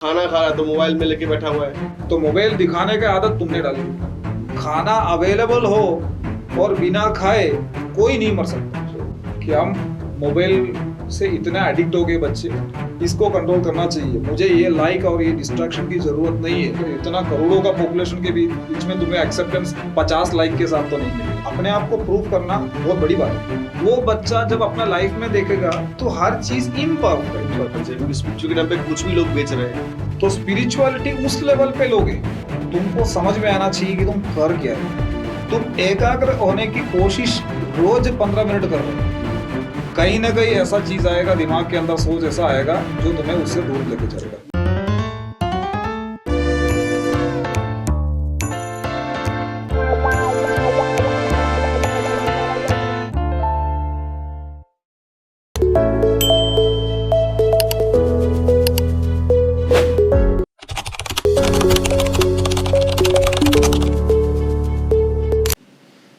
खाना खा रहा है तो मोबाइल में लेके बैठा हुआ है। तो मोबाइल दिखाने की आदत तुमने डाली। खाना अवेलेबल हो और बिना खाए कोई नहीं मर सकता। कि हम मोबाइल से इतना एडिक्ट हो गए बच्चे, इसको कंट्रोल करना चाहिए। मुझे ये लाइक और ये डिस्ट्रैक्शन की जरूरत नहीं है। तो इतना करोड़ों का पॉपुलेशन के बीच में तुम्हें एक्सेप्टेंस 50 लाइक के साथ तो नहीं मिले। अपने आप को प्रूव करना बहुत बड़ी बात है। वो बच्चा जब अपना लाइफ में देखेगा तो हर चीज इम्परफेक्ट, स्पिरिचुअल के नाम पे कुछ भी लोग बेच रहे हैं। तो स्पिरिचुअलिटी उस लेवल पे लोगे, तुमको समझ में आना चाहिए कि तुम कर क्या है। तुम एकाग्र होने की कोशिश रोज 15 मिनट कर रहे हो, कहीं ना कहीं ऐसा चीज आएगा दिमाग के अंदर, सोच ऐसा आएगा जो तुम्हें उससे दूर लेके जाएगा।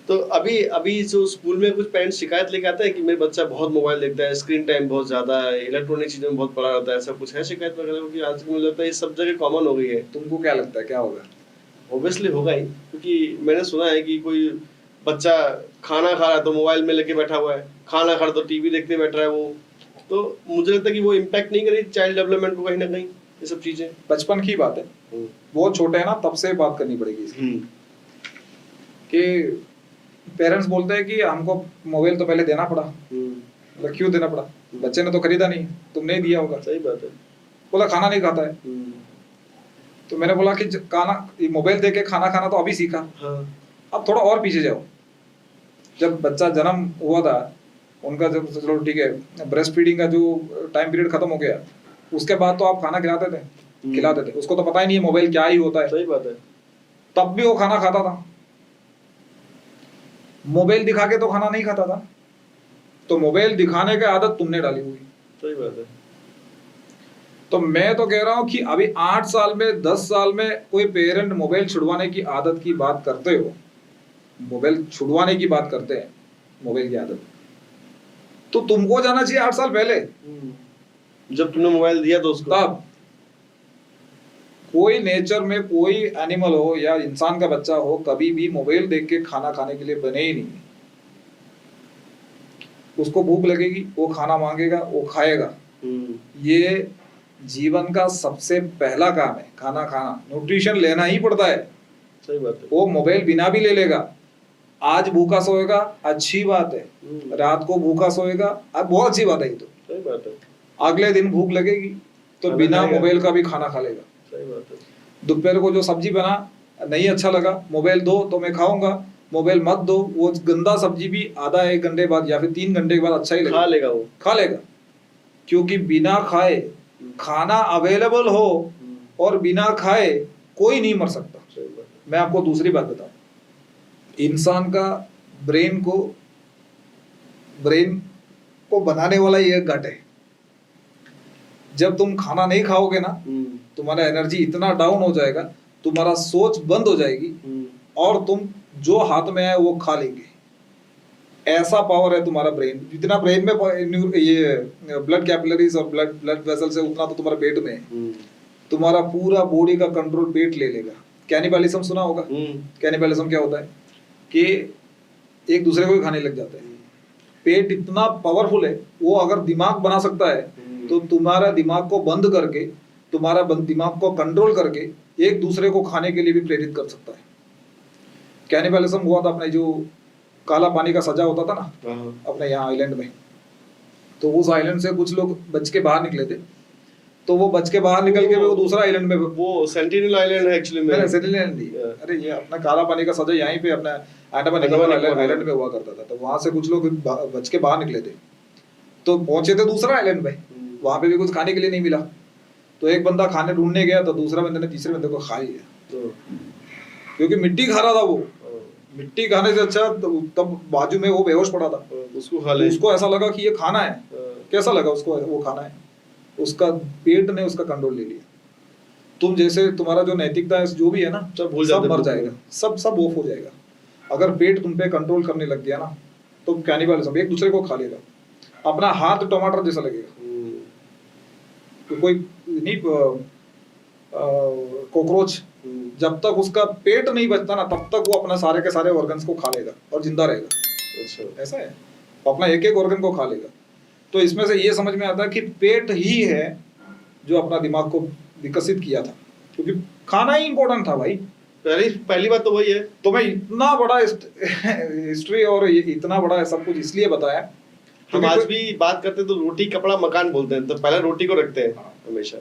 तो अभी अभी जो स्कूल में कुछ पेरेंट्स शिकायत लेके आते हैं कि मेरा बच्चा बहुत मोबाइल देखता है, स्क्रीन टाइम बहुत ज्यादा है, इलेक्ट्रॉनिक चीजों में बहुत पड़ा रहता है, ऐसा कुछ है शिकायत वगैरह? क्योंकि आज मुझे लगता है ये सब जगह कॉमन हो गई है। तुमको क्या लगता है क्या होगा? ऑब्वियसली होगा ही, क्योंकि मैंने सुना है कि कोई बच्चा खाना खा रहा है तो मोबाइल में लेके बैठा हुआ है, खाना खा रहा तो टीवी देखते बैठ रहा है वो। तो मुझे लगता है कि वो इम्पैक्ट नहीं करेगी चाइल्ड डेवलपमेंट को कहीं ना कहीं, ये सब चीजें। बचपन की बात है, बहुत छोटे हैं ना, तब से बात करनी पड़ेगी इसकी। कि पेरेंट्स बोलते हैं कि हमको मोबाइल तो पहले देना पड़ा। मतलब क्यों देना पड़ा? बच्चे ने तो खरीदा नहीं, तुमने ही दिया होगा। सही बात है। बोला खाना नहीं खाता है। तो मैंने बोला कि खाना, मोबाइल देके खाना खाना तो अभी सीखा। हाँ। अब थोड़ा और पीछे जाओ। जब बच्चा जन्म हुआ था, उनका जब चलो ठीक है ब्रेस्ट फीडिंग का जो टाइम पीरियड खत्म हो गया, उसके बाद तो आप खाना खिलाते थे, उसको तो पता ही नहीं है मोबाइल क्या ही होता है। सही बात है। तब भी वो खाना खाता था, मोबाइल दिखा के तो खाना नहीं खाता था। तो मोबाइल दिखाने की आदत तुमने डाली हुई। सही बात है। तो मैं तो कह रहा हूं कि अभी 8 साल में 10 साल में कोई पेरेंट मोबाइल छुड़वाने की आदत की बात करते हो, मोबाइल छुड़वाने की बात करते हैं, मोबाइल की आदत, तो तुमको जाना चाहिए 8 साल पहले, जब तुमने मोबाइल दिया तो उसको। तब कोई नेचर में कोई एनिमल हो या इंसान का बच्चा हो, कभी भी मोबाइल देख के खाना खाने के लिए बने ही नहीं। उसको भूख लगेगी, वो खाना मांगेगा, वो खाएगा। ये जीवन का सबसे पहला काम है, खाना खाना। न्यूट्रिशन लेना ही पड़ता है। सही बात है। वो मोबाइल बिना भी ले लेगा। आज भूखा सोएगा, अच्छी बात है। रात को भूखा सोएगा, अब बहुत अच्छी बात है ये तो। सही बात है। अगले दिन भूख लगेगी तो बिना मोबाइल का भी खाना खा लेगा। सही बात है। दोपहर को जो सब्जी बना नहीं अच्छा लगा, मोबाइल दो तो मैं खाऊंगा, मोबाइल मत दो, वो गंदा सब्जी भी आधा 1 घंटे बाद या फिर 3 घंटे के बाद अच्छा ही लगेगा, खा लेगा वो, खा लेगा। क्योंकि बिना खाए, खाना अवेलेबल हो और बिना खाए कोई नहीं मर सकता। मैं आपको दूसरी बात बताऊं, इंसान का ब्रेन को बनाने वाला ये गट है। जब तुम खाना नहीं खाओगे ना, तुम्हारा एनर्जी इतना डाउन हो जाएगा, तुम्हारा सोच बंद हो जाएगी और तुम जो हाथ में है वो खा लेंगे। ऐसा पावर है तुम्हारा ब्रेन। जितना ब्रेन में ये ब्लड कैपिलरीज और ब्लड वेसल्स है, उतना तो तुम्हारे पेट में है। तुम्हारा पूरा बॉडी का कंट्रोल पेट ले लेगा। कैनिबलिज्म सुना होगा? कैनिबलिज्म क्या होता है कि एक दूसरे को ही खाने लग जाते हैं। पेट इतना पावरफुल है, वो अगर दिमाग बना सकता है तो तुम्हारा दिमाग को बंद करके, तुम्हारा दिमाग को कंट्रोल करके एक दूसरे को खाने के लिए भी प्रेरित कर सकता है। कैनिबलिज्म हुआ था अपने जो काला पानी का सजा होता था ना अपने यहाँ आइलैंड में, तो उस आइलैंड से कुछ लोग बच के बाहर निकले थे। तो वो बच के बाहर निकल के वो दूसरा आइलैंड में, वो सेंटिनल आइलैंड है एक्चुअली में। सेंटिनल आइलैंड, अरे ये अपना काला पानी का सजा यहीं पे अपना अंडमान निकोबार आइलैंड में हुआ करता था। तो वहां से कुछ लोग बच के बाहर निकले थे, तो पहुंचे थे दूसरा आइलैंड में, वहां पे भी कुछ खाने के लिए नहीं मिला। तो एक बंदा खाने ढूंढने गया तो दूसरा बंदे ने तीसरे बंदे को खा लिया, क्योंकि मिट्टी खा रहा था वो। मिट्टी खाने से अच्छा तब बाजू में वो बेहोश पड़ा था, उसको खा लिया। उसको ऐसा लगा कि ये खाना है। कैसा लगा उसको? वो खाना है। उसका पेट ने उसका कंट्रोल ले लिया। तुम जैसे तुम्हारा जो नैतिकता है जो भी है ना, सब मर जाएगा, सब ऑफ हो जाएगा। अगर पेट तुम पे कंट्रोल करने लग गया ना, तो कैनिबलिज्म, एक दूसरे को खा लेगा। अपना हाथ टमाटर जैसा लगेगा। तो कोई नहीं कॉकरोच जब तक उसका पेट नहीं बचता ना तब तक वो अपना सारे के सारे ऑर्गन्स को खा लेगा और जिंदा रहेगा। अच्छा। ऐसा है, वो अपना एक एक ऑर्गन को खा लेगा। तो इसमें से ये समझ में आता है कि पेट ही है जो अपना दिमाग को विकसित किया था, क्योंकि खाना ही इंपॉर्टेंट था भाई। पहली बात तो वही है। तो मैं इतना बड़ा हिस्ट्री और इतना बड़ा सब कुछ इसलिए बताया। हम आज भी बात करते तो रोटी कपड़ा मकान बोलते हैं, तो पहले रोटी को रखते हैं हमेशा,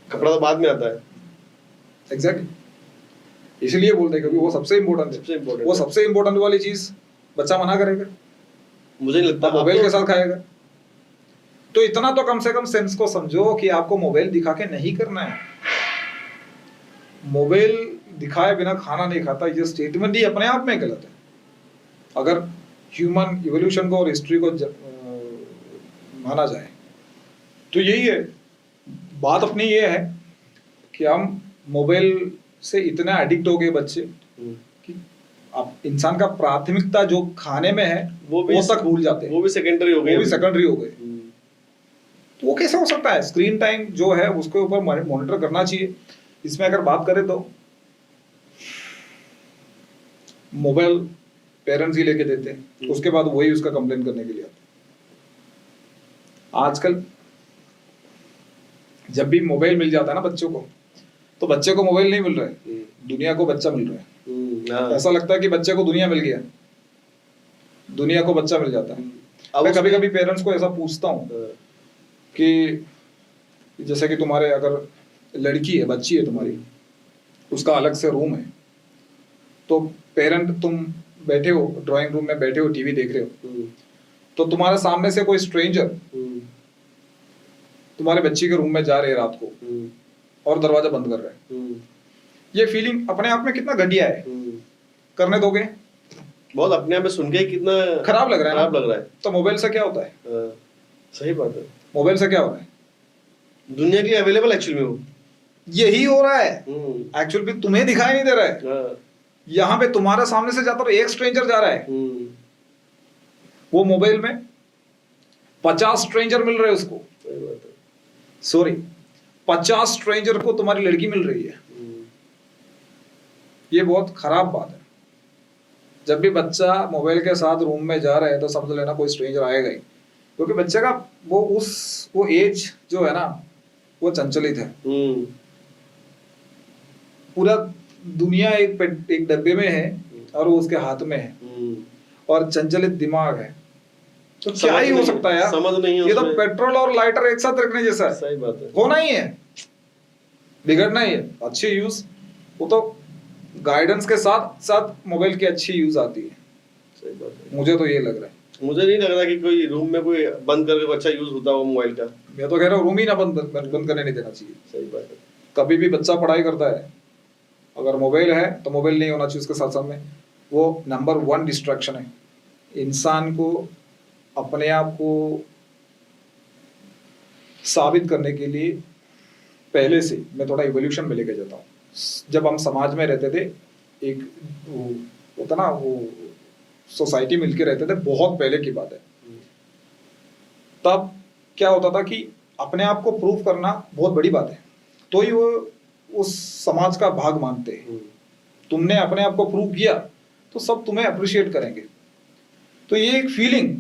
कपड़ा तो बाद में आता है। एग्जैक्टली, इसलिए बोलते हैं क्योंकि वो सबसे इम्पोर्टेंट है। वो सबसे इम्पोर्टेंट वाली चीज बच्चा मना करेगा, मुझे नहीं लगता मोबाइल के साथ खाएगा। तो इतना तो कम से कम सेंस को समझो कि आपको मोबाइल दिखा के नहीं करना है। मोबाइल दिखाए बिना खाना नहीं खाता, ये स्टेटमेंट ही अपने आप में गलत है। अगर ह्यूमन इवोल्यूशन को और हिस्ट्री को माना जाए तो यही है बात। अपनी ये है कि हम मोबाइल से इतना एडिक्ट हो गए बच्चे कि अब इंसान का प्राथमिकता जो खाने में है वो तक भूल जाते हैं। वो भी सेकेंडरी हो गए। तो वो कैसे हो सकता है? स्क्रीन टाइम जो है उसके ऊपर मॉनिटर करना चाहिए। इसमें अगर बात करें तो मोबाइल पेरेंट्स ही लेके देते हैं, उसके बाद वही उसका कंप्लेन करने के लिए आते हैं। आजकल जब भी मोबाइल मिल जाता है ना बच्चों को, तो बच्चे को मोबाइल नहीं मिल रहा है, दुनिया को बच्चा मिल रहा है। ऐसा लगता है कि बच्चे को दुनिया मिल गया, दुनिया को बच्चा मिल जाता है। मैं कभी कभी पेरेंट्स को ऐसा पूछता हूँ कि जैसे कि तुम्हारे अगर लड़की है, बच्ची है तुम्हारी, उसका अलग से रूम है, तो पेरेंट तुम बैठे हो ड्राइंग रूम में, बैठे हो टीवी देख रहे हो, तो तुम्हारे सामने से कोई स्ट्रेंजर तुम्हारे बच्ची के रूम में जा रहे हैं रात को और दरवाजा बंद कर रहा है। ये फीलिंग अपने आप में कितना घटिया है। करने दोगे? बहुत अपने आप में सुन के कितना खराब लग रहा है। तो मोबाइल से क्या होता है? सही बात है। मोबाइल से क्या हो रहा है? दुनिया के लिए अवेलेबल एक्चुअल में वो यही हो रहा है। एक्चुअल में तुम्हें दिखाई नहीं दे रहा है। यहाँ पे तुम्हारे सामने से जाता एक स्ट्रेंजर जा रहा है, वो मोबाइल में 50 स्ट्रेंजर मिल रहे हैं उसको। सॉरी, 50 स्ट्रेंजर को तुम्हारी लड़की मिल रही है। ये बहुत खराब बात है। जब भी बच्चा मोबाइल के साथ रूम में जा रहा है तो समझ लेना कोई स्ट्रेंजर आएगा ही, क्योंकि बच्चे का वो एज जो है ना वो चंचलित है। पूरा दुनिया एक डब्बे में है और वो उसके हाथ में है और चंचलित दिमाग है, तो क्या ही हो सकता है यार? समझ नहीं है। ये तो पेट्रोल और लाइटर एक साथ रखने जैसा है। सही बात है। होना ही है, बिगड़ना ही है। अच्छी यूज, वो तो गाइडेंस के साथ साथ मोबाइल की अच्छी यूज आती है। सही बात है। मुझे तो ये लग रहा है। मुझे नहीं लग रहा कि कोई रूम में कोई बंद करके अच्छा यूज होता हो मोबाइल का। मैं तो कह रहा हूँ रूम ही ना बंद करने नहीं देना चाहिए। सही बात है। कभी भी बच्चा पढ़ाई करता है, अगर मोबाइल है तो मोबाइल नहीं होना चाहिए उसके साथ साथ में। वो नंबर 1 डिस्ट्रैक्शन है। इंसान को अपने आप को साबित करने के लिए पहले से मैं थोड़ा इवोल्यूशन में लेके जाता हूँ। जब हम समाज में रहते थे, एक होता ना वो सोसाइटी मिलके रहते थे, बहुत पहले की बात है। तब क्या होता था कि अपने आप को प्रूव करना बहुत बड़ी बात है, तो ही वो उस समाज का भाग मानते हैं। तुमने अपने आप को प्रूव किया तो सब तुम्हें अप्रिशिएट करेंगे। तो ये एक फीलिंग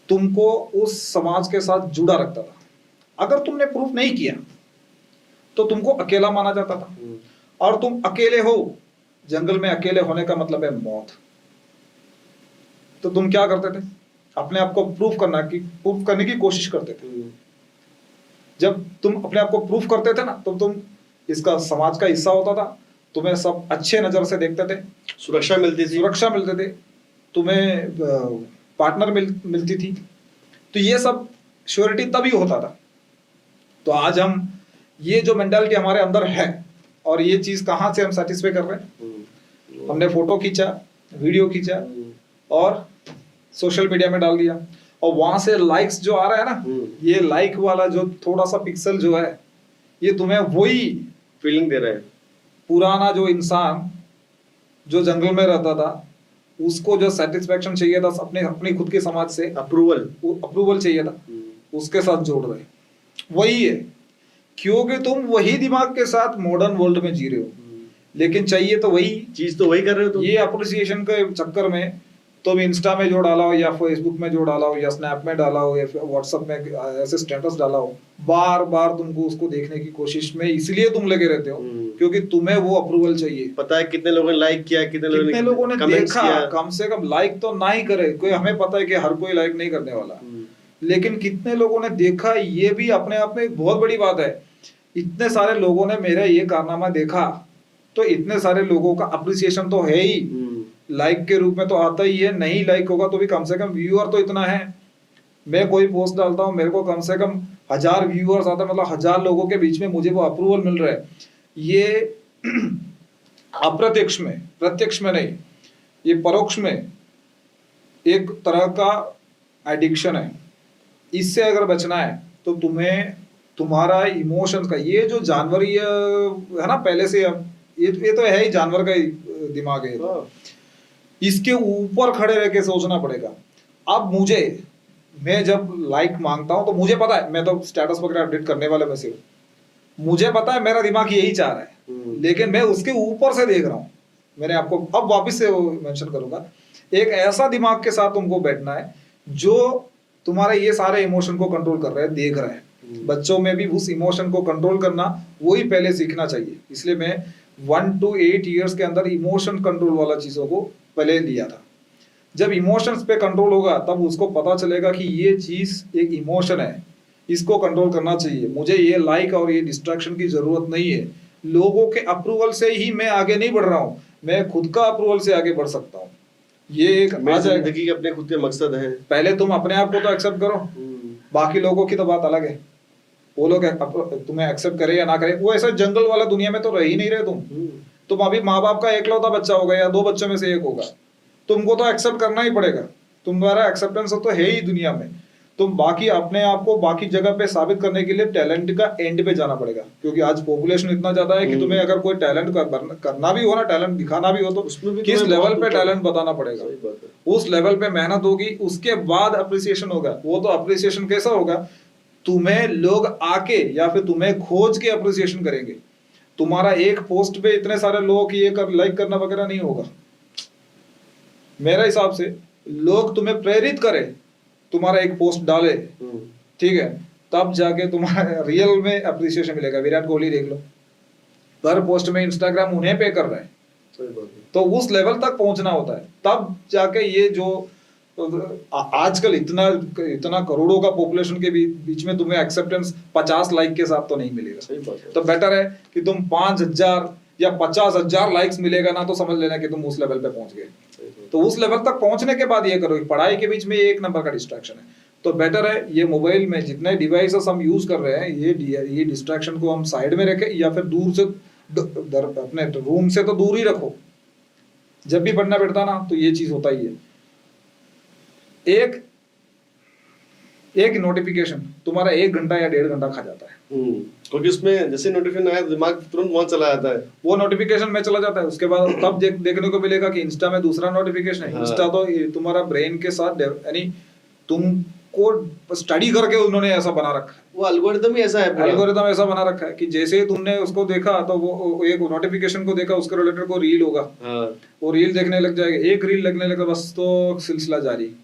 तुमको उस समाज के साथ जुड़ा रखता था। अगर तुमने प्रूफ नहीं किया तो तुमको अकेला माना जाता था, और तुम अकेले हो, जंगल में अकेले होने का मतलब है मौत। तो तुम क्या करते थे? अपने आप को प्रूफ करने की कोशिश करते थे। जब तुम अपने आप को प्रूफ करते थे ना, तो तुम इसका समाज का हिस्सा होता था, तुम्हें सब अच्छे नजर से देखते थे, सुरक्षा मिलते थे, तुम्हें पार्टनर मिलती थी। तो ये सब श्योरिटी तभी होता था। तो आज हम ये जो मेंटालिटी हमारे अंदर है, और ये चीज कहाँ से हम सेटिस्फाई कर रहे हैं? हमने फोटो खींचा, वीडियो खींचा और सोशल मीडिया में डाल दिया, और वहां से लाइक्स जो आ रहा है ना, ये लाइक वाला जो थोड़ा सा पिक्सल जो है, ये तुम्हें वही फीलिंग दे रहा है। पुराना जो इंसान जो जंगल में रहता था, उसको जो सेटिस्फेक्शन चाहिए था अपनी खुद के समाज से, अप्रूवल चाहिए था, उसके साथ जोड़ रहे। वही है क्योंकि तुम वही दिमाग के साथ मॉडर्न वर्ल्ड में जी रहे हो, लेकिन चाहिए तो वही चीज, तो वही कर रहे हो तुम। ये अप्रिसिएशन के चक्कर में तुम इंस्टा में जो डाला हो या फेसबुक में जो डाला हो या स्नैप में डाला हो या फिर व्हाट्सएप में ऐसे स्टेटस डाला हो, बार बार तुमको उसको देखने की कोशिश में इसलिए तुम लगे रहते हो क्योंकि तुम्हें वो अप्रूवल चाहिए। पता है कितने लोगों ने लाइक किया, कितने लोगों ने comments देखा, किया। कम से कम लाइक तो ना ही करे कोई, हमें पता है कि हर कोई लाइक नहीं करने वाला, लेकिन कितने लोगों ने देखा ये भी अपने आप में एक बहुत बड़ी बात है। इतने सारे लोगों ने मेरा ये कारनामा देखा तो इतने सारे लोगों का अप्रिसिएशन तो है ही, लाइक के रूप में तो आता ही है, नहीं लाइक होगा तो भी कम से कम व्यूअर तो इतना है। मैं कोई पोस्ट डालता हूँ मेरे को कम से कम 1000 व्यूअर्स आता है, मतलब 1000 लोगों के बीच में मुझे वो अप्रूवल मिल रहा है। ये अप्रत्यक्ष में, प्रत्यक्ष में नहीं, ये परोक्ष में एक तरह का एडिक्शन है। इससे अगर बचना है तो तुम्हें तुम्हारा इमोशंस का ये जो जानवरी है ना, पहले से ये तो है ही जानवर का ही दिमाग है, इसके ऊपर खड़े रह के सोचना पड़ेगा। अब मैं जब लाइक मांगता हूं तो मुझे पता है, मैं तो स्टेटस वगैरह अपडेट करने वाले में से हूं, मुझे पता है मेरा दिमाग यही चाह रहा है, लेकिन मैं उसके ऊपर से देख रहा हूं। मैंने आपको अब वापस से मेंशन करूंगा, एक ऐसा दिमाग के साथ तुमको बैठना है जो तुम्हारे ये सारे इमोशन को कंट्रोल कर रहा है, देख रहा है। बच्चों में भी उस इमोशन को कंट्रोल करना वही पहले सीखना चाहिए। इसलिए मैं 1 to 8 ईयर्स के अंदर इमोशन कंट्रोल वाला चीजों को पहले लिया था। जब इमोशंस पे कंट्रोल होगा तब उसको पता चलेगा कि ये चीज एक इमोशन है, इसको कंट्रोल करना चाहिए, मुझे ये लाइक और ये डिस्ट्रैक्शन की जरूरत नहीं है। लोगों के अप्रूवल से ही मैं आगे नहीं बढ़ रहा हूँ, मैं खुद का अप्रूवल से आगे बढ़ सकता हूँ। ये एक जिंदगी के अपने खुद के मकसद है। पहले तुम अपने आप को तो एक्सेप्ट करो, बाकी लोगों की तो बात अलग है। वो लोग तुम्हें एक्सेप्ट करे या ना करे, वो ऐसा जंगल वाला दुनिया में तो रह ही नहीं रहे तुम अभी माँ बाप का एकलौता बच्चा होगा या 2 बच्चों में से एक होगा, तुमको तो एक्सेप्ट करना ही पड़ेगा। तुम्हारा एक्सेप्टेंस तो है ही दुनिया में। तुम बाकी अपने आप को बाकी जगह पे साबित करने के लिए टैलेंट का एंड पे जाना पड़ेगा, क्योंकि आज पॉपुलेशन इतना ज्यादा है कि तुम्हें अगर कोई टैलेंट करना भी हो ना, टैलेंट दिखाना भी हो, तो किस लेवल पे टैलेंट बताना पड़ेगा, उस लेवल पे मेहनत होगी, उसके बाद अप्रिसिएशन होगा। वो तो अप्रिसिएशन कैसा होगा, तुम्हें लोग आके या फिर तुम्हें खोज के अप्रिसिएशन करेंगे। तुम्हारा एक पोस्ट पे इतने सारे लोग की लाइक करना वगैरह नहीं होगा। मेरे हिसाब से लोग तुम्हें प्रेरित करें, तुम्हारा एक पोस्ट डाले, ठीक है, तब जाके तुम्हारा रियल में अप्रिसिएशन मिलेगा। विराट कोहली देख लो, हर पोस्ट में इंस्टाग्राम उन्हें पे कर रहा है, तो उस लेवल तक पहुंचना होता है, तब जाके ये जो आजकल इतना करोड़ों का पॉपुलेशन के बीच में तुम्हें एक्सेप्टेंस 50 लाइक के साथ तो नहीं मिलेगा। तो बेटर है कि तुम 5000 या 50,000 लाइक्स मिलेगा ना, तो समझ लेना कि तुम उस लेवल पे पहुंच गए। तो उस लेवल तक पहुंचने के बाद ये करो, पढ़ाई के बीच में ये 1 नंबर का डिस्ट्रैक्शन है। तो बेटर है ये मोबाइल में जितने डिवाइसेस हम यूज कर रहे हैं, ये डिस्ट्रैक्शन को हम साइड में रखें या फिर दूर से अपने रूम से तो दूर ही रखो। जब भी पढ़ना बैठता ना तो ये चीज होता ही है। एक नोटिफिकेशन तुम्हारा 1 घंटा या 1.5 घंटा खा जाता है, क्योंकि उसमें जैसे नोटिफिकेशन आया दिमाग तुरंत वहां चला जाता है, वो नोटिफिकेशन में चला जाता है। उसके बाद तब देखने को मिलेगा कि इंस्टा में दूसरा नोटिफिकेशन है। इंस्टा तो तुम्हारा ब्रेन के साथ यानी तुमको स्टडी करके उन्होंने ऐसा बना रखा है, वो एल्गोरिथम ही ऐसा है, एल्गोरिथम ऐसा बना रखा है कि जैसे ही तुमने उसको देखा तो वो एक नोटिफिकेशन को देखा, उसके रिलेटेड को रील होगा, वो रील देखने लग जाएगा, एक रील लगने लगा बस तो सिलसिला जारी।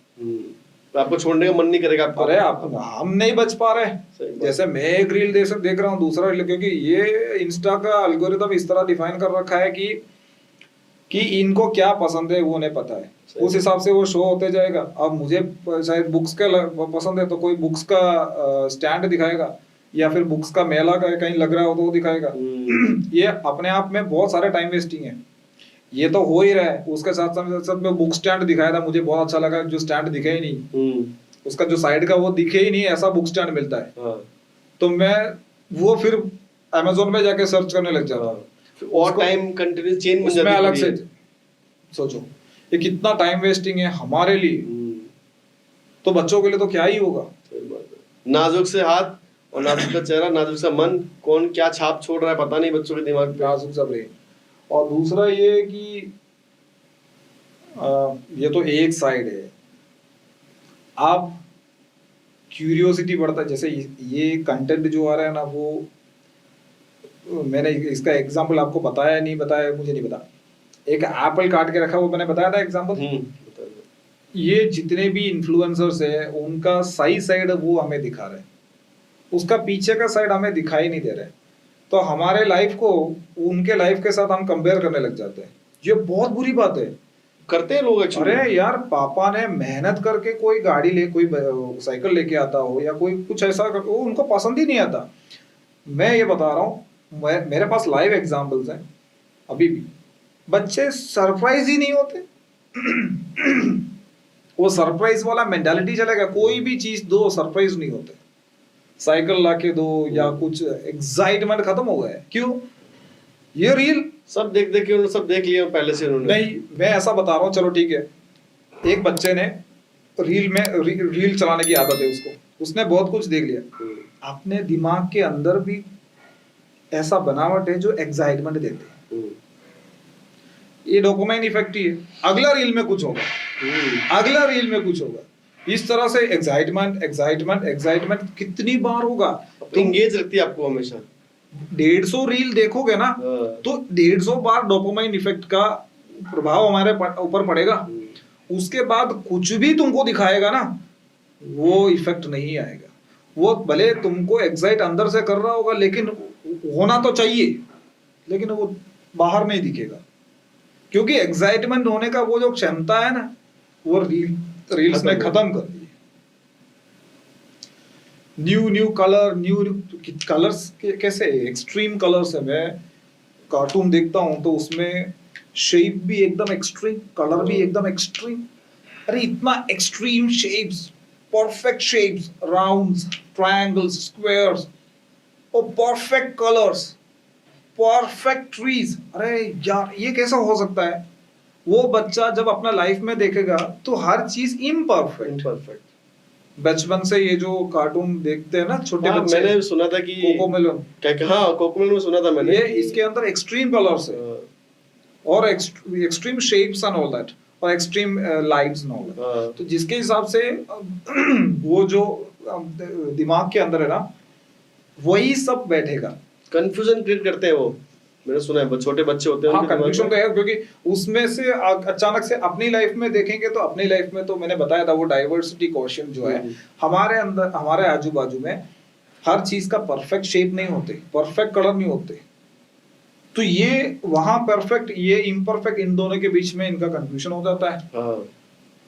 तो आपको छोड़ने का मन नहीं करेगा आपको। अरे हम नहीं बच पा रहे। जैसे मैं एक रील देख रहा हूँ, दूसरा रील, क्योंकि ये इंस्टा का एल्गोरिथम इस तरह डिफाइन कर रखा है कि इनको क्या पसंद है वो उन्हें पता है, उस हिसाब से वो शो होते जाएगा। अब मुझे शायद बुक्स के पसंद है तो कोई बुक्स का स्टैंड दिखाएगा, या फिर बुक्स का मेला का कहीं लग रहा हो तो वो दिखाएगा। ये अपने आप में बहुत सारे टाइम वेस्टिंग है, ये तो हो ही रहा है। उसके साथ साथ में बुक स्टैंड दिखाया था, मुझे बहुत अच्छा लगा, जो स्टैंड दिखे ही नहीं, उसका जो साइड का वो दिखे ही नहीं, ऐसा बुक स्टैंड मिलता है। तो मैं वो फिर अमेज़न में जाके सर्च करने लग जाता हूँ, और टाइम कंटिन्यूस चेंज बन जाती है। अलग से सोचो ये कितना टाइम वेस्टिंग है हमारे लिए, तो बच्चों के लिए तो क्या ही होगा। नाजुक से हाथ और नाजुक का चेहरा, नाजुक सा मन, कौन क्या छाप छोड़ रहा है पता नहीं बच्चों के दिमाग पे, नाजुक सा ब्रेन। और दूसरा ये कि ये तो एक साइड है, आप क्यूरियोसिटी बढ़ता है। जैसे ये कंटेंट जो आ रहा है ना, वो मैंने इसका एग्जांपल आपको बताया नहीं बताया मुझे नहीं पता, एक एप्पल काट के रखा वो मैंने बताया था एग्जांपल। ये जितने भी इन्फ्लुएंसर्स है उनका सही साइड वो हमें दिखा रहे हैं, उसका पीछे का साइड हमें दिखाई नहीं दे रहा है। तो हमारे लाइफ को उनके लाइफ के साथ हम कंपेयर करने लग जाते हैं, ये बहुत बुरी बात है। करते हैं लोग एक्चुअली। अरे यार पापा ने मेहनत करके कोई गाड़ी ले कोई साइकिल लेके आता हो या कोई कुछ ऐसा वो उनको पसंद ही नहीं आता। मैं ये बता रहा हूँ, मेरे पास लाइव एग्जांपल्स हैं, अभी भी बच्चे सरप्राइज ही नहीं होते। वो सरप्राइज वाला मेंटालिटी चलेगा, कोई भी चीज दो सरप्राइज नहीं होते, साइकिल लाके दो या कुछ, एक्साइटमेंट खत्म हो गया है। क्यों? ये रील सब देख देख के उन्होंने सब देख लिया पहले से उन्होंने। नहीं, मैं ऐसा बता रहा हूँ, चलो ठीक है, एक बच्चे ने रील चलाने की आदत है उसको, उसने बहुत कुछ देख लिया, अपने दिमाग के अंदर भी ऐसा बनावट है जो एक्साइटमेंट देते हैं, ये डोपामाइन इफेक्ट ही है। अगला रील में कुछ होगा, अगला रील में कुछ होगा, इस तरह से एक्साइटमेंट एक्साइटमेंट एक्साइटमेंट कितनी बार होगा। तो इंगेज रखती है आपको हमेशा। 150 रील देखोगे ना तो 150 बार डोपामाइन इफेक्ट का प्रभाव हमारे ऊपर पड़ेगा। उसके बाद कुछ भी तुमको दिखाएगा ना वो इफेक्ट नहीं आएगा, वो भले तुमको एक्साइट अंदर से कर रहा होगा लेकिन होना तो चाहिए, लेकिन वो बाहर नहीं दिखेगा, क्योंकि एक्साइटमेंट होने का वो जो क्षमता है ना वो रील्स ने खत्म कर दी। न्यू कलर्स कैसे एक्सट्रीम कलर्स है। मैं कार्टून देखता हूं तो उसमें शेप भी एकदम एक्सट्रीम, कलर भी एकदम एक्सट्रीम। अरे इतना extreme shapes, perfect shapes, rounds, triangles, squares और परफेक्ट कलर्स, परफेक्ट ट्रीज। अरे यार ये कैसा हो सकता है? वो बच्चा जब अपना लाइफ में देखेगा तो हर चीज इम्परफेक्ट। बचपन से ये जो कार्टून देखते हैं ना छोटे बच्चे, मैंने सुना था कि कोकोमेलन, हाँ कोकोमेलन में सुना था मैंने, ये इसके अंदर एक्सट्रीम कलर्स है और extreme shapes and all that और extreme lights and all that. तो जिसके हिसाब से वो जो दिमाग के अंदर है ना वही सब बैठेगा। कंफ्यूजन क्रिएट करते हैं वो, मैंने सुना है छोटे बच्चे होते हैं। हाँ कंफ्यूजन तो है, क्योंकि उसमें से अचानक से अपनी लाइफ में देखेंगे तो अपनी लाइफ में तो मैंने बताया था वो डाइवर्सिटी क्वेश्चन जो है हमारे अंदर, हमारे आजू बाजू में हर चीज का परफेक्ट शेप नहीं होते, परफेक्ट कलर नहीं होते। तो ये वहां परफेक्ट ये इम्परफेक्ट, इन दोनों के बीच में इनका कंफ्यूजन हो जाता है।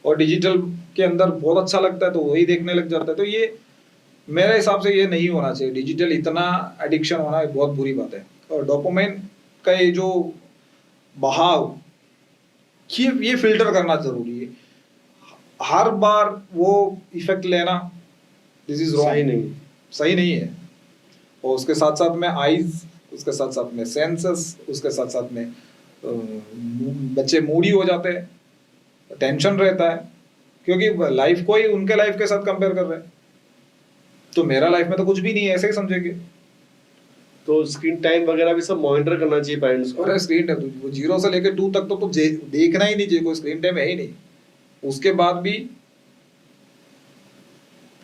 और डिजिटल के अंदर बहुत अच्छा लगता है तो वही देखने लग जाता है। तो ये मेरे हिसाब से ये नहीं होना चाहिए, डिजिटल इतना एडिक्शन होना बहुत बुरी बात है। और डोपामाइन का ये जो बहाव ये फिल्टर करना जरूरी है। हर बार वो इफेक्ट लेना दिस इज रॉन्ग, सही नहीं है। और उसके साथ साथ में आईज, उसके साथ साथ में सेंसेस, उसके साथ साथ में बच्चे मूडी हो जाते हैं, टेंशन रहता है, क्योंकि लाइफ को ही उनके लाइफ के साथ कंपेयर कर रहे हैं। तो मेरा लाइफ में तो कुछ भी नहीं है, ऐसे ही समझेंगे। तो स्क्रीन टाइम वगैरह भी सब मॉनिटर करना चाहिए पेरेंट्स को। अरे स्क्रीन टाइम 0 से लेकर 2 तक तो देखना ही नहीं चाहिए, कोई स्क्रीन टाइम है ही नहीं। उसके बाद भी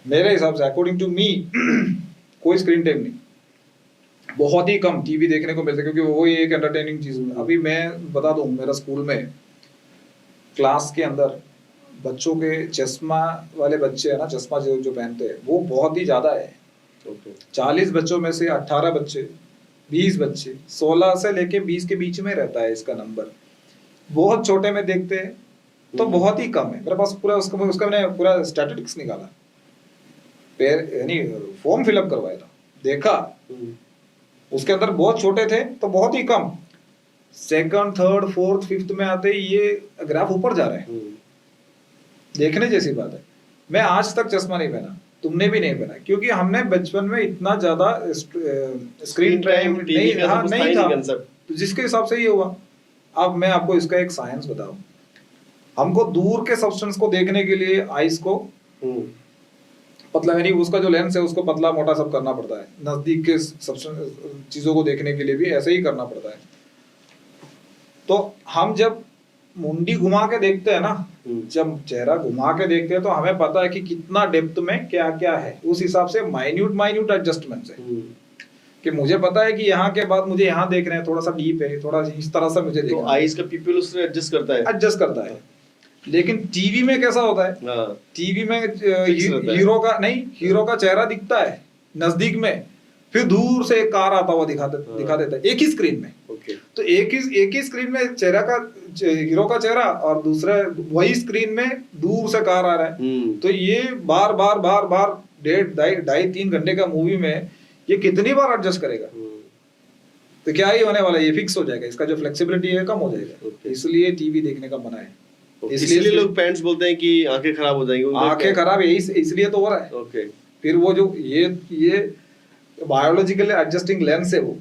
मेरे हिसाब से अकॉर्डिंग टू मी कोई स्क्रीन टाइम नहीं, बहुत ही कम टीवी देखने को मिलता है, क्योंकि वो एक एंटरटेनिंग चीज है। अभी मैं बता दूं, मेरा स्कूल में क्लास के अंदर बच्चों के चश्मा वाले बच्चे है ना, चश्मा जो पहनते हैं वो बहुत ही ज्यादा है। 40 बच्चों में से 18 बच्चे, 20 बच्चे, 16 से लेके 20 के बीच में रहता है इसका नंबर। बहुत छोटे में देखते हैं तो बहुत ही कम है। मेरे पास पूरा उसका मैंने पूरा स्टैटिस्टिक्स निकाला, यानी फॉर्म फिलअप करवाया था, देखा उसके अंदर बहुत छोटे थे तो बहुत ही कम। 2nd, 3rd, 4th, 5th में आते ही ये ग्राफ ऊपर जा रहे हैं। देखने जैसी बात है। मैं आज तक चश्मा नहीं पहना, तुमने भी नहीं पहना, क्योंकि हमने बचपन में इतना ज्यादा स्क्रीन टाइम नहीं था, तो जिसके हिसाब से ये हुआ। अब मैं आपको इसका एक साइंस बताऊं, हमको दूर के सब्सटेंस को देखने के लिए आइस को पतला, यानी उसका जो लेंस है उसको पतला मोटा सब करना पड़ता है। नजदीक के सब्सटेंस चीजों को देखने के लिए भी ऐसे ही करना पड़ता है। तो हम जब मुंडी घुमा के देखते हैं ना, जब चेहरा घुमा के देखते हैं तो हमें पता है कि कितना डेप्थ में क्या क्या है। उस हिसाब से माइन्यूट एडजस्टमेंट्स है कि मुझे पता है कि यहाँ के बाद मुझे यहाँ देख रहे हैं, थोड़ा सा डीप है, थोड़ा इस तरह से मुझे तो देखना आईज का पीपल उससे एडजस्ट करता है। एडजस्ट करता है। लेकिन टीवी में कैसा होता है, हाँ टीवी में Fix रहता है। हीरो का चेहरा दिखता है नजदीक में, फिर दूर से एक कार आता हुआ दिखा देता है एक ही स्क्रीन में। ओके तो एक ही स्क्रीन में हीरो का चेहरा, और दूसरे वही स्क्रीन में दूर से कार आ रहा है। तो ये बार बार 2.5-3 घंटे का मूवी में ये कितनी बार एडजस्ट करेगा। तो क्या ही होने वाला है, ये फिक्स हो जाएगा, इसका जो फ्लेक्सिबिलिटी है कम हो जाएगा। Okay. इसलिए टीवी देखने का मना है। इसलिए लोग पेरेंट्स बोलते हैं कि आंखें खराब हो जाएंगी। आंखें खराब इसलिए तो हो रहा है। ओके फिर वो जो ये बायोलॉजिकल एडजस्टिंग लेंस है वो,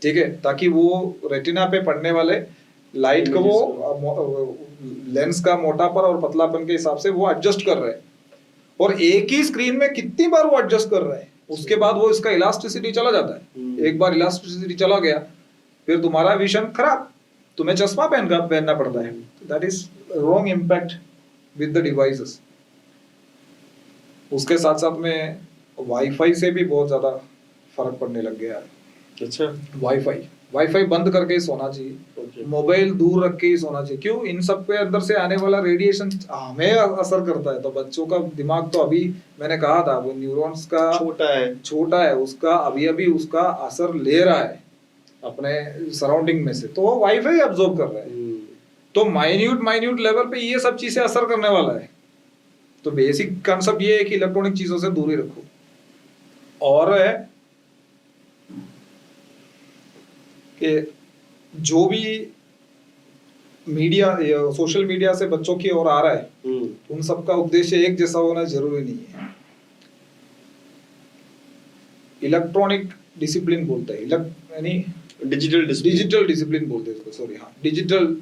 ठीक है, ताकि वो रेटिना पे पड़ने वाले लाइट को वो लेंस का मोटापन और पतलापन के हिसाब से वो एडजस्ट कर रहे हैं। और एक ही स्क्रीन में कितनी बार वो एडजस्ट कर रहे हैं, उसके बाद वो इसका इलास्टिसिटी चला जाता है। एक बार इलास्टिसिटी चला गया फिर तुम्हारा विजन खराब, तुम्हें चश्मा पहनना पड़ता है। That is wrong impact with the devices. उसके साथ साथ में वाईफाई से भी बहुत ज्यादा फर्क पड़ने लग गया है। अच्छा वाईफाई बंद करके ही सोना चाहिए, मोबाइल दूर रख के ही सोना चाहिए। क्यों? इन सब के अंदर से आने वाला रेडिएशन हमें असर करता है। तो बच्चों का दिमाग तो अभी मैंने कहा था वो न्यूरॉन्स का छोटा है, उसका अभी उसका असर ले रहा है अपने सराउंडिंग में से, तो वो वाईफाई अब्सॉर्ब कर रहा है। तो माइन्यूट लेवल पे ये सब चीजें असर करने वाला है। तो बेसिक कंसेप्ट ये है कि इलेक्ट्रॉनिक चीजों से दूरी रखो। और कि जो भी मीडिया सोशल मीडिया से बच्चों की ओर आ रहा है उन सबका उद्देश्य एक जैसा होना जरूरी नहीं है। इलेक्ट्रॉनिक डिसिप्लिन बोलते हैं, यानी डिजिटल डिसिप्लिन बोलते हैं इसको, सॉरी, हाँ, डिजिटल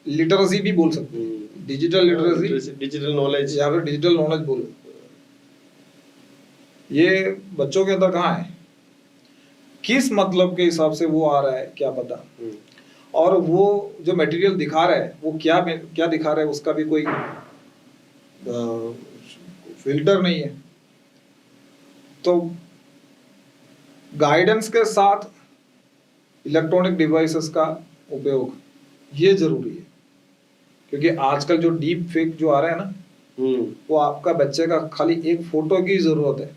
लिटरेसी भी बोल सकते हैं, डिजिटल लिटरेसी, डिजिटल नॉलेज, या फिर डिजिटल नॉलेज बोलो। ये बच्चों के अंदर कहाँ है, किस मतलब के हिसाब से वो आ रहा है क्या पता। और वो जो मटेरियल दिखा रहा है वो क्या दिखा रहा है उसका भी कोई फिल्टर नहीं है। तो गाइडेंस के साथ इलेक्ट्रॉनिक डिवाइसेस का उपयोग ये जरूरी है, क्योंकि आजकल जो डीप फेक जो आ रहा है ना, वो आपका बच्चे का खाली एक फोटो की जरूरत है,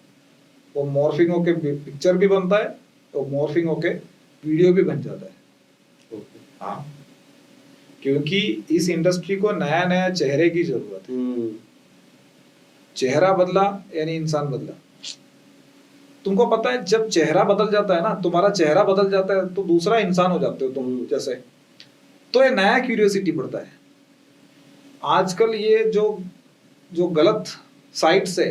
वो मॉर्फिंग होके पिक्चर भी बनता है, तो मॉर्फिंग होके वीडियो भी बन जाता है। हाँ, क्योंकि इस इंडस्ट्री को नया चेहरे की जरूरत है। चेहरा बदला यानी इंसान बदला। तुमको पता है जब चेहरा बदल जाता है ना, तुम्हारा चेहरा बदल जाता है तो दूसरा इंसान हो जाते हो तुम जैसे, तो ये नया क्यूरियोसिटी बढ़ता है। आजकल ये जो गलत साइट्स है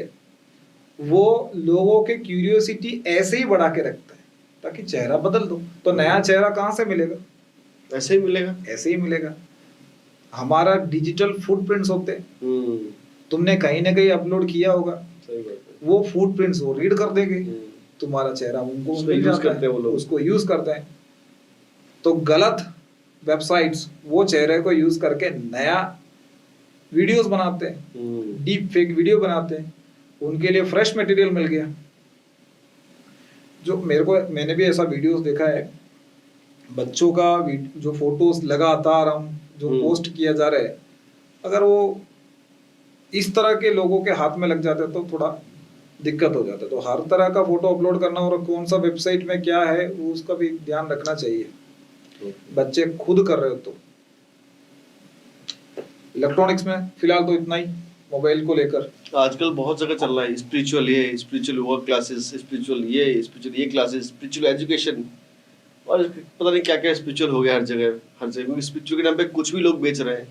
वो लोगों के क्यूरियोसिटी ऐसे ही बढ़ा के रखता है ताकि चेहरा बदल दो। तो नया चेहरा कहाँ से मिलेगा? ऐसे ही मिलेगा। हमारा डिजिटल फुटप्रिंट्स होते हैं, तुमने कहीं ना कहीं अपलोड किया होगा, वो फुटप्रिंट्स वो रीड कर देंगे तुम्हारा चेहरा, उनको मिल जाता है, उसको यूज करते हैं। तो गलत वेबसाइट्स वो चेहरे को यूज करके नया वीडियोस बनाते हैं, डीप फेक वीडियो बनाते हैं, उनके लिए फ्रेश मटेरियल मिल गया। जो मैंने भी ऐसा वीडियोस देखा है, बच्चों का जो फोटोज लगातार हम जो पोस्ट किया जा रहा है, अगर वो इस तरह के लोगों के हाथ में लग जाते तो थोड़ा दिक्कत हो जाता है। तो हर तरह का फोटो अपलोड करना और कौन सा वेबसाइट में क्या है वो उसका भी ध्यान रखना चाहिए। बच्चे खुद कर रहे हो तो। इलेक्ट्रॉनिक्स में फिलहाल तो इतना ही, मोबाइल को लेकर आजकल बहुत जगह चल रहा है, स्पिरिचुअल वर्क क्लासेस, स्पिरिचुअल ये क्लासेस, स्पिरिचुअल एजुकेशन, और पता नहीं क्या क्या स्पिरिचुअल हो गया हर जगह क्योंकि स्पिरिचुअल के नाम पे कुछ भी लोग बेच रहे हैं,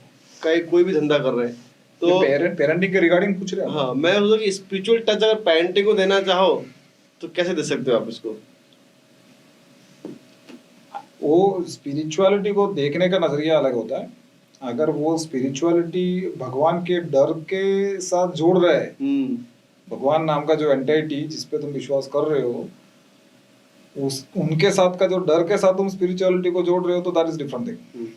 कोई भी धंधा कर रहे हैं। तो पेरेंटिंग के रिगार्डिंग पूछ रहे हैं। हाँ, मैं सोचा कि स्पिरिचुअल टच अगर पेरेंटिंग को देना चाहो तो कैसे दे सकते हो आप इसको? वो स्पिरिचुअलिटी को देखने का नजरिया अलग होता है। अगर वो स्पिरिचुअलिटी भगवान के डर के साथ जोड़ रहा है, भगवान नाम का जो एंटिटी जिसपे तुम विश्वास कर रहे हो, उनके साथ का जो डर के साथ तुम स्पिरिचुअलिटी को जोड़ रहे हो, तो that is different thing.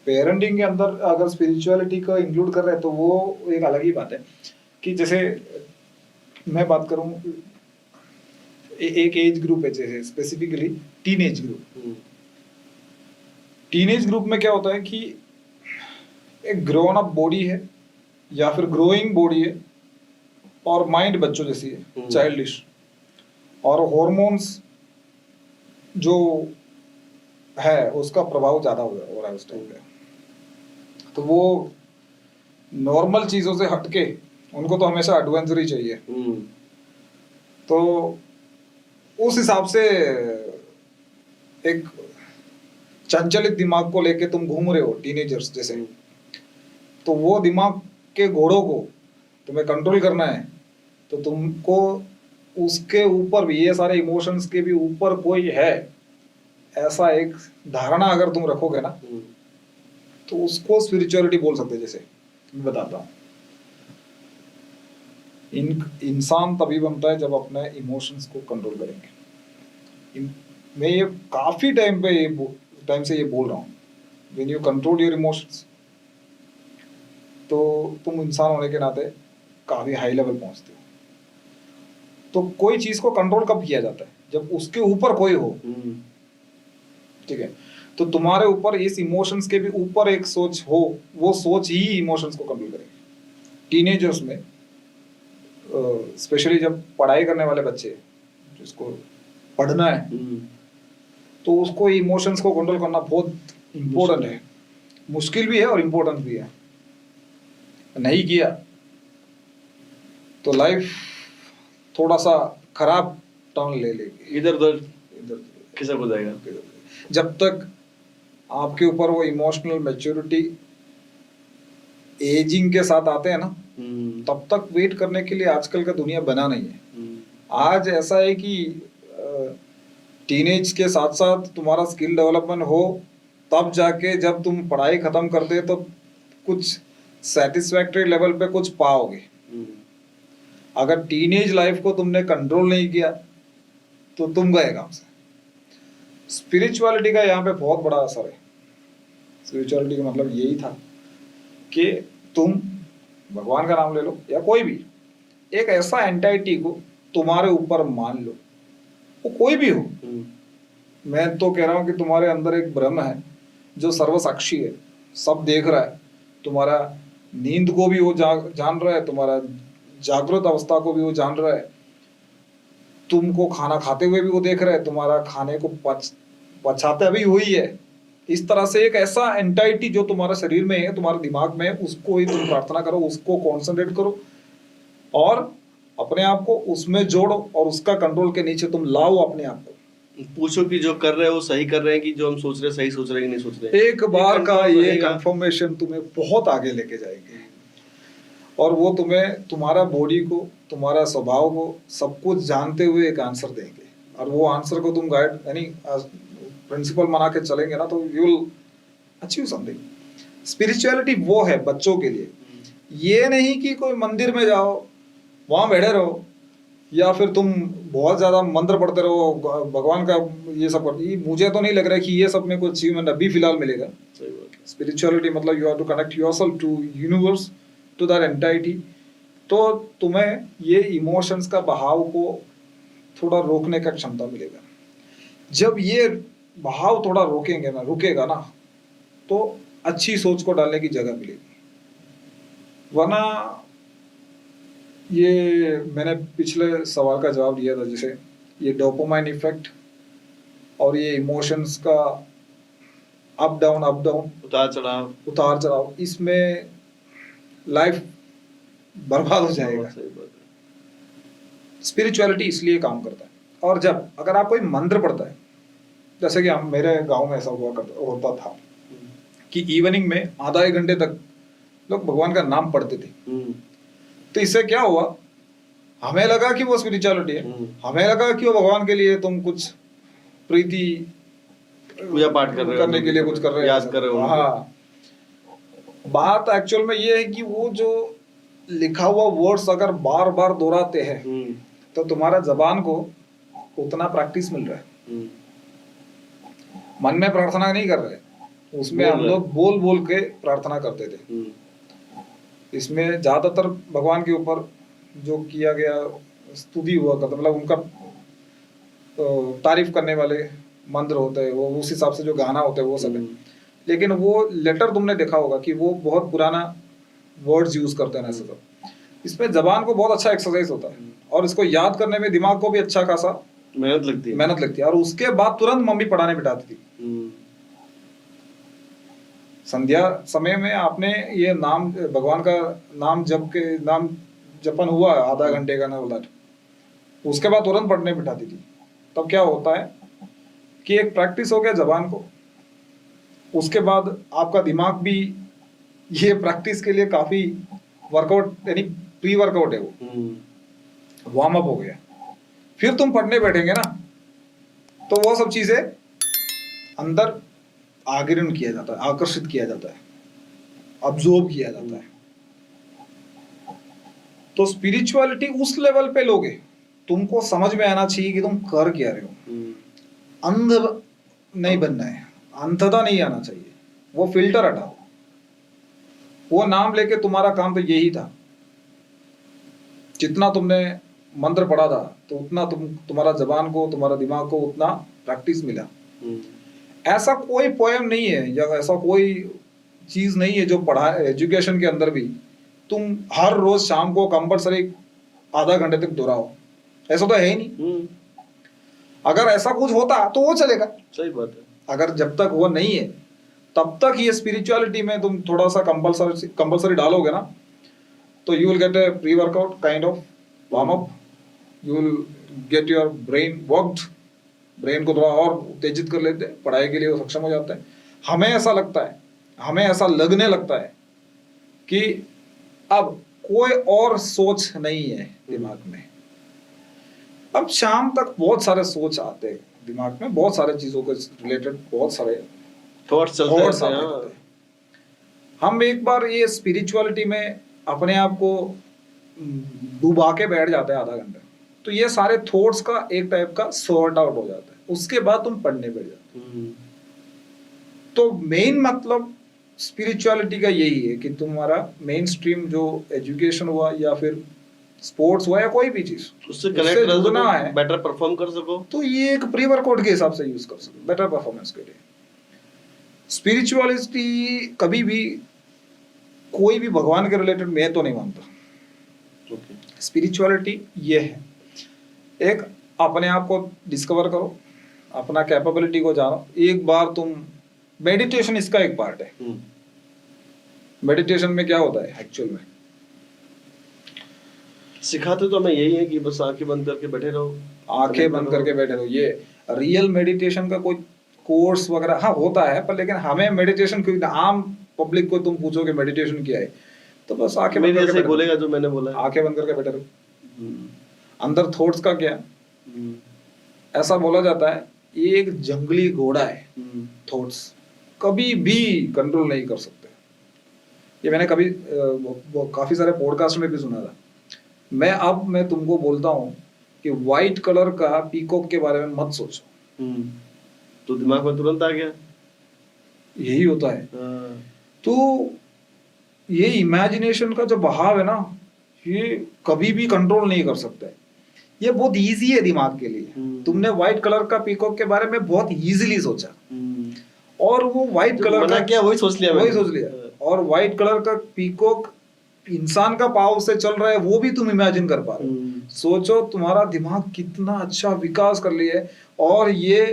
Parenting के अंदर अगर स्पिरिचुअलिटी को इंक्लूड कर रहे हैं तो वो एक अलग ही बात है। कि जैसे मैं बात करूं, एक एज ग्रुप है, जैसे specifically teenage group. Teenage group में क्या होता है कि एक ग्रोन अप बॉडी है या फिर ग्रोइंग बॉडी है और माइंड बच्चों जैसी है, चाइल्डिश, और हॉर्मोन्स जो है उसका प्रभाव ज़्यादा हो रहा है उस टाइम पे। तो वो नॉर्मल चीज़ों से हटके उनको तो हमेशा एडवेंचर ही चाहिए। तो उस हिसाब से एक चंचलित दिमाग को लेके तुम घूम रहे हो टीनेजर्स जैसे, तो वो दिमाग के घोड़ों को तुम्हें कंट्रोल करना है, तो तुमको उसके ऊपर भी, ये सारे इमोशंस के भी ऊपर कोई है ऐसा एक धारणा अगर तुम रखोगे ना, तो उसको स्पिरिचुअलिटी बोल सकते हैं। जैसे मैं बताता हूँ, इंसान तभी बनता है जब अपने इमोशंस को कंट्रोल करेंगे। मैं ये काफी टाइम से ये बोल रहा हूँ, when you control your emotions, तो तुम इंसान होने के नाते काफी हाई लेवल पहुंचते हो। तो कोई चीज को कंट्रोल कब किया जाता है? जब उसके ऊपर कोई हो, ठीक है? तो तुम्हारे ऊपर इस इमोशंस के भी ऊपर एक सोच हो, वो सोच ही इमोशंस को कंट्रोल करेगी। टीनेजर्स में स्पेशली जब पढ़ाई करने वाले बच्चे, जिसको पढ़ना है, तो उसको इमोशंस को कंट्रोल करना बहुत इम्पोर्टेंट है। मुश्किल भी है और इम्पोर्टेंट भी है। नहीं किया तो लाइफ थोड़ा सा खराब टर्न ले लेगी, इधर उधर खिसक हो जाएगा। जब तक आपके ऊपर वो इमोशनल मैच्योरिटी एजिंग के साथ आते हैं ना, तब तक वेट करने के लिए आजकल का दुनिया बना नहीं है। आज ऐसा है कि टीनेज के साथ साथ तुम्हारा स्किल डेवलपमेंट हो, तब जाके जब तुम पढ़ाई खत्म करते तो कुछ सेटिस्फैक्टरी लेवल पे कुछ पाओगे। अगर टीनेज लाइफ को तुमने कंट्रोल नहीं किया तो तुम गए काम से। स्पिरिचुअलिटी का यहाँ पे बहुत बड़ा असर है। स्पिरिचुअलिटी का मतलब यही था कि तुम भगवान का नाम ले लो या कोई भी एक ऐसा एंटाइटी को तुम्हारे ऊपर मान लो, वो कोई भी हो। मैं तो कह रहा हूँ कि तुम्हारे अंदर एक ब्रह्म है जो सर्वसाक्षी है, सब देख रहा है। तुम्हारा नींद को भी वो जान रहा है, तुम्हारा जागृत अवस्था को भी वो जान रहा है, तुमको खाना खाते हुए भी वो देख रहा है, तुम्हारा खाने को पचाते भी हुई है। इस तरह से एक ऐसा एंटाइटी जो तुम्हारे शरीर में है, तुम्हारे दिमाग में है, उसको ही तुम प्रार्थना करो, उसको कॉन्सेंट्रेट करो और अपने आप को उसमें जोड़ो और उसका कंट्रोल के नीचे तुम लाओ अपने आप को। पूछो कि जो कर रहे हैं वो सही कर रहे हैं कि जो हम सोच रहे हैं सही सोच रहे हैं कि नहीं सोच रहे। एक बार का ये कंफर्मेशन तुम्हें बहुत आगे लेके जाएगी और वो तुम्हें तुम्हारा बॉडी को, तुम्हारा स्वभाव को, सब कुछ जानते हुए एक आंसर देंगे। और वो आंसर को तुम गाइड यानी प्रिंसिपल बना के चलेंगे ना, तो you will achieve something. Spirituality वो है बच्चों के लिए। ये नहीं कि कोई मंदिर में जाओ, वहां बैठे रहो, या फिर तुम बहुत ज्यादा मंत्र पढ़ते रहो, भगवान का ये सब करते। मुझे तो नहीं लग रहा कि ये सब में कुछ अचीवमेंट अभी फिलहाल मिलेगा। स्पिरिचुअलिटी मतलब you have to connect yourself to universe, to that entity. तो तुम्हें ये इमोशंस का बहाव को थोड़ा रोकने का क्षमता मिलेगा। जब ये बहाव थोड़ा रुकेगा ना, तो अच्छी सोच को डालने की जगह मिलेगी। वरना ये मैंने पिछले सवाल का जवाब दिया था, जैसे ये डोपामाइन इफेक्ट और ये इमोशंस का अप डाउन उतार चढ़ाव, इसमें लाइफ बर्बाद हो जाएगा। स्पिरिचुअलिटी इसलिए काम करता है। और जब अगर आप कोई मंत्र पढ़ता है, जैसे कि हम मेरे गांव में ऐसा होता था कि इवनिंग में आधा एक घंटे तक लोग भगवान का नाम पढ़ते थे। तो इससे क्या हुआ, हमें लगा कि वो स्पिरिचुअलिटी है, हमें लगा कि वो भगवान के लिए तुम कुछ प्रीति पूजा पाठ करने के लिए कुछ कर रहे हो, याद कर रहे हो। हाँ, बात एक्चुअल में ये है कि वो जो लिखा हुआ वर्ड्स अगर बार बार दोहराते हैं तो तुम्हारा जबान को उतना प्रैक्टिस मिल रहा है। मन में प्रार्थना नहीं कर रहे, उसमें हम लोग बोल बोल के प्रार्थना करते थे। इसमें ज्यादातर भगवान के ऊपर जो किया गया स्तुति हुआ करता, मतलब उनका तारीफ करने वाले मंत्र होते हैं, वो उस हिसाब से जो गाना होता है वो सब है। लेकिन वो लेटर तुमने देखा होगा कि वो बहुत पुराना वर्ड्स यूज करते हैं ऐसे सब। इसमें जबान को बहुत अच्छा एक्सरसाइज होता है और इसको याद करने में दिमाग को भी अच्छा खासा मेहनत लगती है। और उसके बाद तुरंत मम्मी पढ़ाने बिठाती थी। संध्या समय में आपने ये नाम भगवान का नाम जपन हुआ आधा घंटे का ना बोला, उसके बाद तुरंत पढ़ने बिठाती थी। तब क्या होता है कि एक प्रैक्टिस हो गया जबान को, उसके बाद आपका दिमाग भी ये प्रैक्टिस के लिए काफी वर्कआउट यानी प्री वर्कआउट है, वो वार्म अप हो गया। फिर तुम पढ़ने बैठेंगे ना तो वो सब चीजें अंदर आगिरण किया जाता है, आकर्षित किया जाता है, अब्जॉर्ब किया जाता है। तो स्पिरिचुअलिटी उस लेवल पे लोगे, तुमको समझ में आना चाहिए कि तुम कर क्या रहे हो। अंध नहीं बनना है, अंधता नहीं आना चाहिए, वो फिल्टर हटाओ। वो नाम लेके तुम्हारा काम तो यही था, जितना तुमने मंत्र पढ़ा था तो उतना तुम्हारा जबान को, तुम्हारा दिमाग को उतना प्रैक्टिस मिला। ऐसा कोई पोएम नहीं है या ऐसा कोई चीज नहीं है जो पढ़ा एजुकेशन के अंदर भी तुम हर रोज शाम को कंपलसरी आधा घंटे तक दोहराओ, ऐसा तो है ही नहीं। अगर ऐसा कुछ होता तो वो चलेगा, सही बात है। अगर जब तक वो नहीं है तब तक ये स्पिरिचुअलिटी में तुम थोड़ा सा कंपलसरी डालोगे ना, तो you will get A pre workout kind of warm up, you will get your brain worked, brain को थोड़ा और उत्तेजित कर लेते, पढ़ाई के लिए वो सक्षम हो जाता है। हमें ऐसा लगता है, हमें ऐसा लगने लगता है कि अब कोई और सोच नहीं है दिमाग में। अब शाम तक बहुत सारे सोच आते हैं दिमाग में, बहुत सारे चीजों के रिलेटेड बहुत सारे थॉट्स चलते हैं। हम एक बार ये स्पिरिचुअलिटी में अपने आप को डुबा के बैठ जाते हैं आधा घंटा, तो ये सारे थॉट्स का एक टाइप का सॉर्ट आउट हो जाता है, उसके बाद तुम पढ़ने बैठ जाते हो। तो मेन मतलब स्पिरिचुअलिटी का यही है कि तुम्हारा मेन स्ट्रीम जो एजुकेशन हुआ या फिर स्पोर्ट्स हुआ या कोई भी चीज, उससे कनेक्ट करना है, बेटर परफॉर्म कर सको, तो ये एक प्री वर्कआउट के हिसाब से यूज कर सको बेटर परफॉर्मेंस के लिए। स्पिरिचुअलिटी कभी भी कोई भी भगवान के रिलेटेड मैं तो नहीं मानता। स्पिरिचुअलिटी ये है, एक अपने आप को डिस्कवर करो, अपना कैपेबिलिटी को जानो। एक बार तुम मेडिटेशन इसका एक पार्ट है। मेडिटेशन में क्या होता है एक्चुअल में, सिखाते तो हमें यही है कि बस आंखें बंद करके बैठे रहो, आंखें बंद करके बैठे रहो। ये रियल मेडिटेशन का कोई कोर्स वगैरह हाँ होता है, पर लेकिन हमें मेडिटेशन क्यों, आम पब्लिक को तुम पूछोगे मेडिटेशन क्या है तो बस आंखें बंद करके बोलेगा जो मैंने बोला, आंखें बंद करके बैठे रहो। अंदर थॉट्स का क्या, ऐसा बोला जाता है ये एक जंगली घोड़ा है, थॉट्स कभी भी कंट्रोल नहीं कर सकते। ये मैंने कभी काफी सारे पॉडकास्ट में भी सुना था। मैं तुमको बोलता हूँ कि व्हाइट कलर का पीकॉक के बारे में मत सोचो, तो दिमाग में तुरंत आ गया यही होता है। तो ये इमेजिनेशन का जो बहाव है ना, ये कभी भी कंट्रोल नहीं कर सकते। ये बहुत इजी है दिमाग के लिए। तुमने व्हाइट कलर का पीकॉक के बारे में बहुत इजीली सोचा और वो व्हाइट कलर का क्या वही सोच लिया और व्हाइट कलर का पीकॉक इंसान का पाव से चल रहा है वो भी तुम इमेजिन कर पा रहे हो। सोचो तुम्हारा दिमाग कितना अच्छा विकास कर लिया है, और ये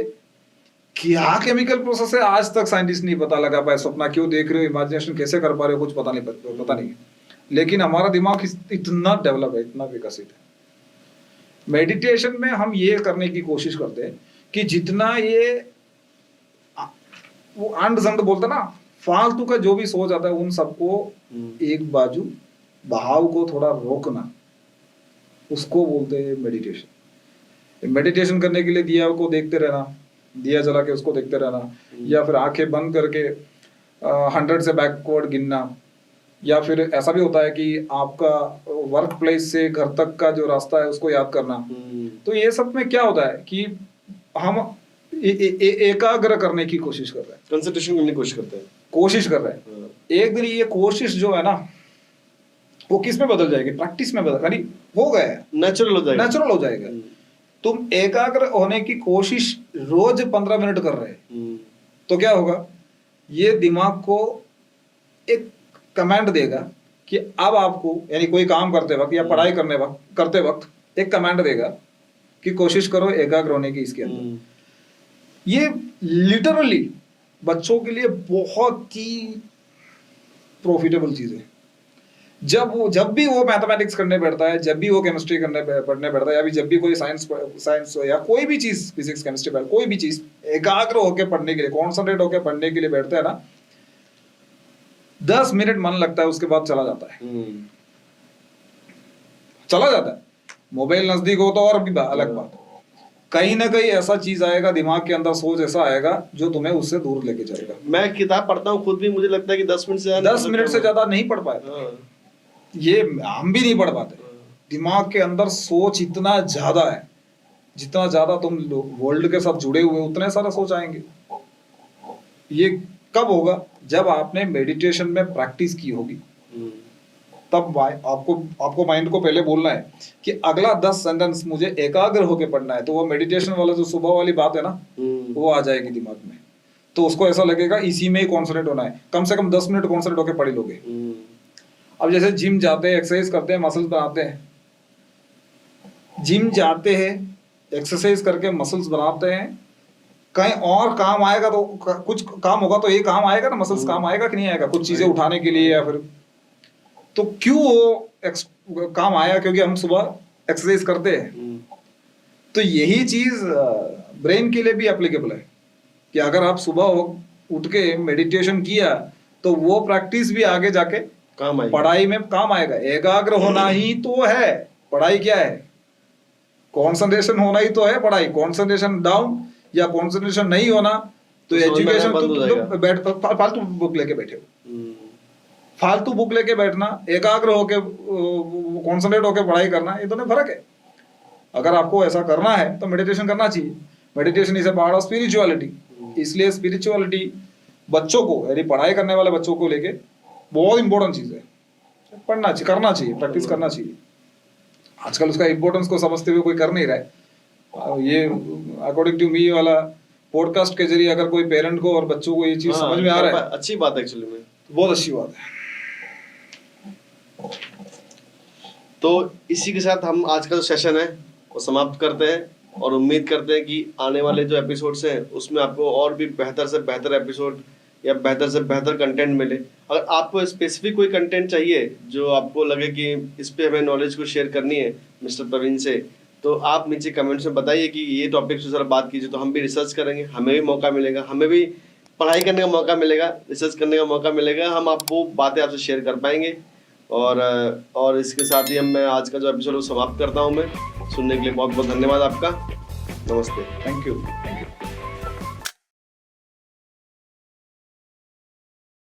क्या केमिकल प्रोसेस है आज तक साइंटिस्ट नहीं पता लगा पाए। सपना क्यों देख रहे हो, इमेजिनेशन कैसे कर पा रहे हो, कुछ पता नहीं। लेकिन हमारा दिमाग इतना डेवलप है, इतना विकसित है। मेडिटेशन में हम ये करने की कोशिश करते हैं कि जितना ये वो अंड संड बोलते ना, फालतू का जो भी सोच आता है उन सबको एक बाजू, बहाव को थोड़ा रोकना, उसको बोलते हैं मेडिटेशन। मेडिटेशन करने के लिए दिया को देखते रहना, दिया जला के उसको देखते रहना, या फिर आंखें बंद करके 100 से बैकवर्ड गिनना, या फिर ऐसा भी होता है कि आपका वर्क प्लेस से घर तक का जो रास्ता है उसको याद करना। तो ये सब में क्या होता है कि हम एकाग्र करने की कोशिश कर रहे हैं, कंसंट्रेशन करने की कोशिश कर रहे हैं। एक दिन ये कोशिश जो है ना वो किस में बदल जाएगी, प्रैक्टिस में बदल, यानी हो गया है, नेचुरल हो जाएगा। तुम एकाग्र होने की कोशिश रोज 15 मिनट कर रहे हैं तो क्या होगा, ये दिमाग को एक कमांड देगा कि अब आपको, यानी कोई काम करते वक्त या पढ़ाई करते वक्त एक कमांड देगा कि कोशिश करो एकाग्र होने की इसके अंदर। ये लिटरली बच्चों के लिए बहुत ही प्रॉफिटेबल चीज है। जब भी वो मैथमेटिक्स करने बैठता है, जब भी वो केमिस्ट्री पढ़ने बैठता है, या जब भी कोई साइंस या कोई भी चीज, फिजिक्स केमिस्ट्री कोई भी चीज एकाग्र होकर पढ़ने के लिए, कॉन्सेंट्रेट होकर पढ़ने के लिए बैठता है ना, 10 मिनट मन लगता है, उसके बाद चला जाता है। चला जाता है। मोबाइल नजदीक हो तो और भी अलग बात, कहीं ना कहीं ऐसा चीज आएगा दिमाग के अंदर, सोच ऐसा आएगा जो तुम्हें उससे दूर लेके जाएगा। मैं किताब पढ़ता हूँ खुद भी, मुझे लगता है कि 10 मिनट से ज्यादा नहीं पढ़ पाए। ये हम भी नहीं पढ़ पाते। दिमाग के अंदर सोच इतना ज्यादा है, जितना ज्यादा तुम वर्ल्ड के साथ जुड़े हुए उतने सारा सोच आएंगे। ये कब होगा, जब आपने मेडिटेशन में प्रैक्टिस की होगी, तब आपको माइंड को पहले बोलना है कि अगला 10 सेंटेंस मुझे एकाग्र होकर पढ़ना है। तो वो मेडिटेशन वाला जो सुबह वाली बात है ना, वो आ जाएगी दिमाग में। तो उसको ऐसा लगेगा इसी में ही कॉन्सेंट्रेट होना है। कम से कम 10 मिनट कॉन्सेंट्रेट होकर पढ़ लोगे। अब जैसे जिम जाते हैं, एक्सरसाइज करते हैं, मसल्स बनाते हैं, जिम जाते हैं, एक्सरसाइज करके मसल्स बनाते हैं, कहीं और काम आएगा तो कुछ काम होगा तो ये काम आएगा ना, मसल्स काम आएगा कि नहीं आएगा, कुछ चीजें उठाने के लिए या फिर, तो क्यों वो काम आया, क्योंकि हम सुबह एक्सरसाइज करते हैं। तो यही चीज ब्रेन के लिए भी एप्लीकेबल है कि अगर आप सुबह उठ के मेडिटेशन किया तो वो प्रैक्टिस भी आगे जाके काम आएगा, पढ़ाई में काम आएगा। एकाग्र होना ही तो है पढ़ाई। क्या है, कंसंट्रेशन होना ही तो है पढ़ाई। कंसंट्रेशन डाउन या कंसंट्रेशन नहीं होना तो एजुकेशन तो फालतू बुक लेके बैठे हो। फालतू बुक लेके बैठना, एकाग्र होके कंसंट्रेट होके पढ़ाई करना, ये दोनों फर्क है। अगर आपको ऐसा करना है तो मेडिटेशन करना चाहिए। Meditation is a part of spirituality. इसलिए स्पिरिचुअलिटी बच्चों को, यानी पढ़ाई करने वाले बच्चों को लेके बहुत इंपॉर्टेंट चीज है। पढ़ना चाहिए, करना चाहिए, प्रैक्टिस करना चाहिए। आजकल उसका इंपॉर्टेंस को समझते हुए कोई कर नहीं रहा है। ये अकॉर्डिंग टू मी वाला पॉडकास्ट के जरिए अगर कोई पेरेंट को और बच्चों को ये चीज समझ में आ रहा है, अच्छी बात है एक्चुअली में, बहुत अच्छी बात है। तो इसी के साथ हम आज का जो सेशन है वो समाप्त करते हैं और उम्मीद करते हैं कि आने वाले जो एपिसोड्स हैं उसमें आपको और भी बेहतर से बेहतर एपिसोड या बेहतर से बेहतर कंटेंट मिले। अगर आपको स्पेसिफिक कोई कंटेंट चाहिए जो आपको लगे कि इस पे हमें नॉलेज को शेयर करनी है मिस्टर प्रवीण से, तो आप नीचे कमेंट्स में बताइए कि ये टॉपिक से ज़रा बात कीजिए, तो हम भी रिसर्च करेंगे, हमें भी मौका मिलेगा, हमें भी पढ़ाई करने का मौका मिलेगा, रिसर्च करने का मौका मिलेगा, हम आप वो बातें आपसे शेयर कर पाएंगे। और इसके साथ ही मैं आज का जो एपिसोड समाप्त करता हूँ। मैं सुनने के लिए बहुत बहुत धन्यवाद आपका। नमस्ते। Thank you.